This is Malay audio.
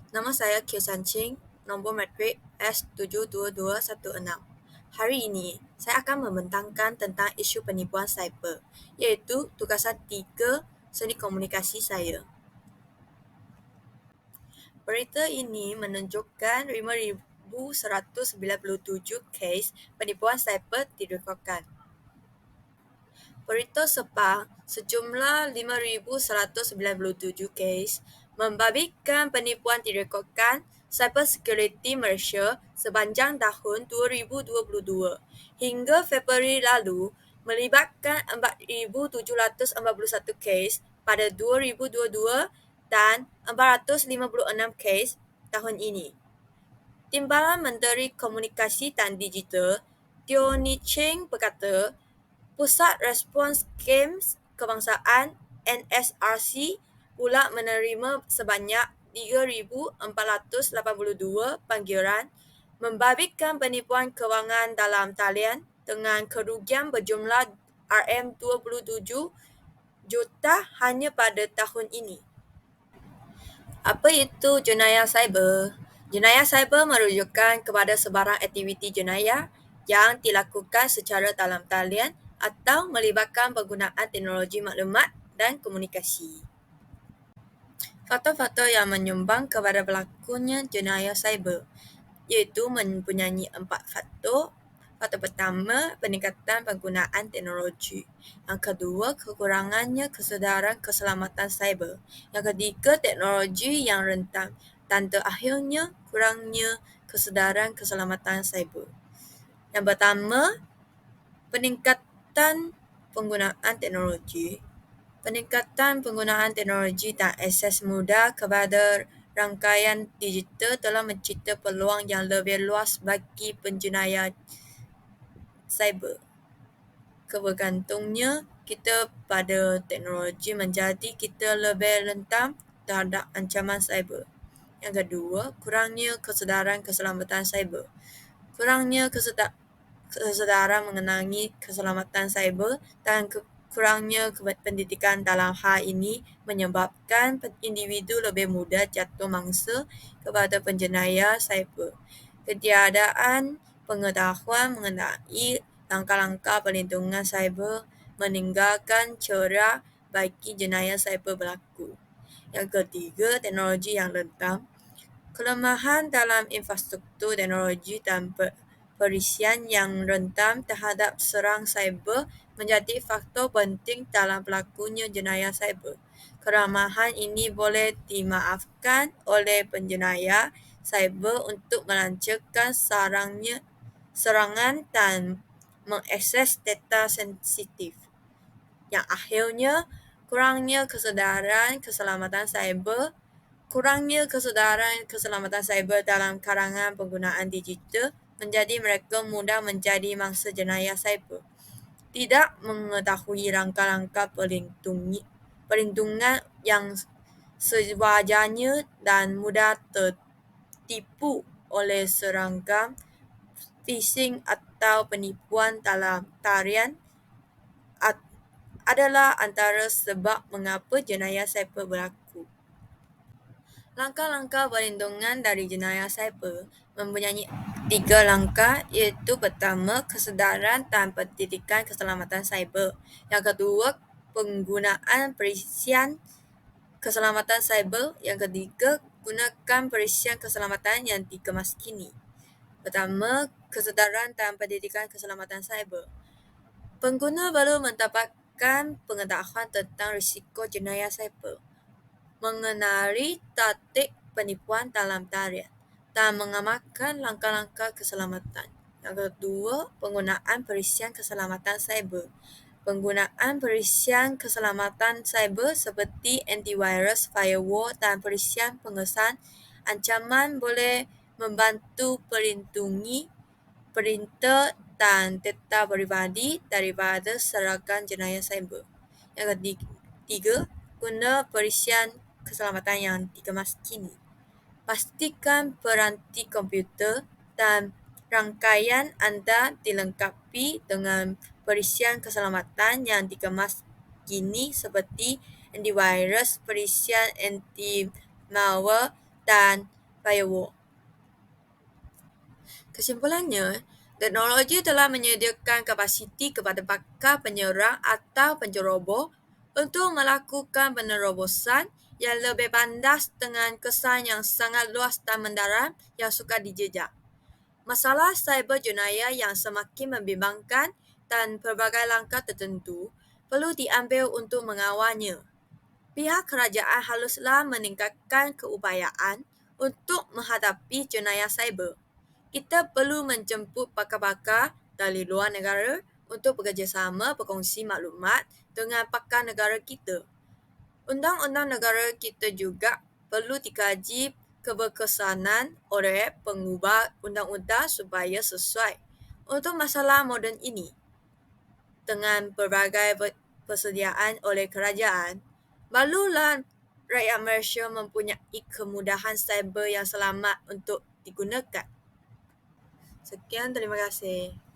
Nama saya Kyo San Ching, nombor matrik S72216. Hari ini, saya akan membentangkan tentang isu penipuan cyber, iaitu tugasan 3 seni komunikasi saya. Berita ini menunjukkan 5,197 kes penipuan cyber direkodkan. Berita Sepang sejumlah 5,197 kes membabitkan penipuan direkodkan cyber security Malaysia sepanjang tahun 2022 hingga Februari lalu melibatkan 4,741 kes pada 2022 dan 456 kes tahun ini. Timbalan Menteri Komunikasi dan Digital Teo Ni Cheng berkata, Pusat Respons Scams Kebangsaan NSRC pula menerima sebanyak 3,482 panggilan membabitkan penipuan kewangan dalam talian dengan kerugian berjumlah RM27 juta hanya pada tahun ini. Apa itu jenayah cyber? Jenayah cyber merujukan kepada sebarang aktiviti jenayah yang dilakukan secara dalam talian atau melibatkan penggunaan teknologi maklumat dan komunikasi. Faktor-faktor yang menyumbang kepada berlakunya jenayah cyber iaitu mempunyai 4 faktor. Faktor pertama, peningkatan penggunaan teknologi. Yang kedua, kekurangannya kesedaran keselamatan cyber. Yang ketiga, teknologi yang rentan. Dan terakhirnya, kurangnya kesedaran keselamatan cyber. Yang pertama, peningkatan penggunaan teknologi. Peningkatan penggunaan teknologi dan akses mudah kepada rangkaian digital telah mencipta peluang yang lebih luas bagi penjenayah cyber. Kebergantungnya kita pada teknologi menjadi kita lebih rentan terhadap ancaman cyber. Yang kedua, kurangnya kesedaran keselamatan cyber. Kurangnya kesedaran mengenai keselamatan cyber dan kurangnya pendidikan dalam hal ini menyebabkan individu lebih mudah jatuh mangsa kepada penjenayah cyber. Ketiadaan pengetahuan mengenai langkah-langkah perlindungan cyber meninggalkan celah bagi jenayah cyber berlaku. Yang ketiga, teknologi yang rentan. Kelemahan dalam infrastruktur teknologi dan perisian yang rentan terhadap serang cyber menjadi faktor penting dalam berlakunya jenayah cyber. Kelemahan ini boleh dimaafkan oleh penjenayah cyber untuk melancarkan serangan dan mengakses data sensitif. Yang akhirnya, kurangnya kesedaran keselamatan cyber. Kurangnya kesedaran keselamatan cyber dalam kalangan penggunaan digital menjadi mereka mudah menjadi mangsa jenayah cyber. Tidak mengetahui langkah-langkah perlindungan yang sewajarnya dan mudah tertipu oleh serangkaian phishing atau penipuan dalam talian adalah antara sebab mengapa jenayah cyber berlaku. Langkah-langkah perlindungan dari jenayah cyber mempunyai 3 langkah, iaitu pertama, kesedaran dan pendidikan keselamatan cyber. Yang kedua, penggunaan perisian keselamatan cyber. Yang ketiga, gunakan perisian keselamatan yang dikemas kini. Pertama, kesedaran dan pendidikan keselamatan cyber. Pengguna perlu mendapatkan pengetahuan tentang risiko jenayah cyber, mengenali taktik penipuan dalam talian, dan mengamalkan langkah-langkah keselamatan. Yang kedua, penggunaan perisian keselamatan cyber. Penggunaan perisian keselamatan cyber seperti antivirus, firewall, dan perisian pengesan ancaman boleh membantu melindungi printer dan data peribadi daripada serangan jenayah cyber. Yang ketiga, guna perisian keselamatan yang dikemas kini. Pastikan peranti komputer dan rangkaian anda dilengkapi dengan perisian keselamatan yang dikemas kini seperti antivirus, perisian anti-malware, dan firewall. Kesimpulannya, teknologi telah menyediakan kapasiti kepada pakar penyerang atau penceroboh untuk melakukan penerobosan yang lebih pandas dengan kesan yang sangat luas dan mendalam yang sukar dijejak. Masalah cyber jenayah yang semakin membimbangkan dan pelbagai langkah tertentu perlu diambil untuk mengawalnya. Pihak kerajaan haruslah meningkatkan keupayaan untuk menghadapi jenayah cyber. Kita perlu menjemput pakar-pakar dari luar negara untuk bekerjasama berkongsi maklumat dengan pakar negara kita. Undang-undang negara kita juga perlu dikaji keberkesanan oleh pengubah undang-undang supaya sesuai untuk masalah moden ini. Dengan berbagai persediaan oleh kerajaan, barulah rakyat Malaysia mempunyai kemudahan cyber yang selamat untuk digunakan. Sekian, terima kasih.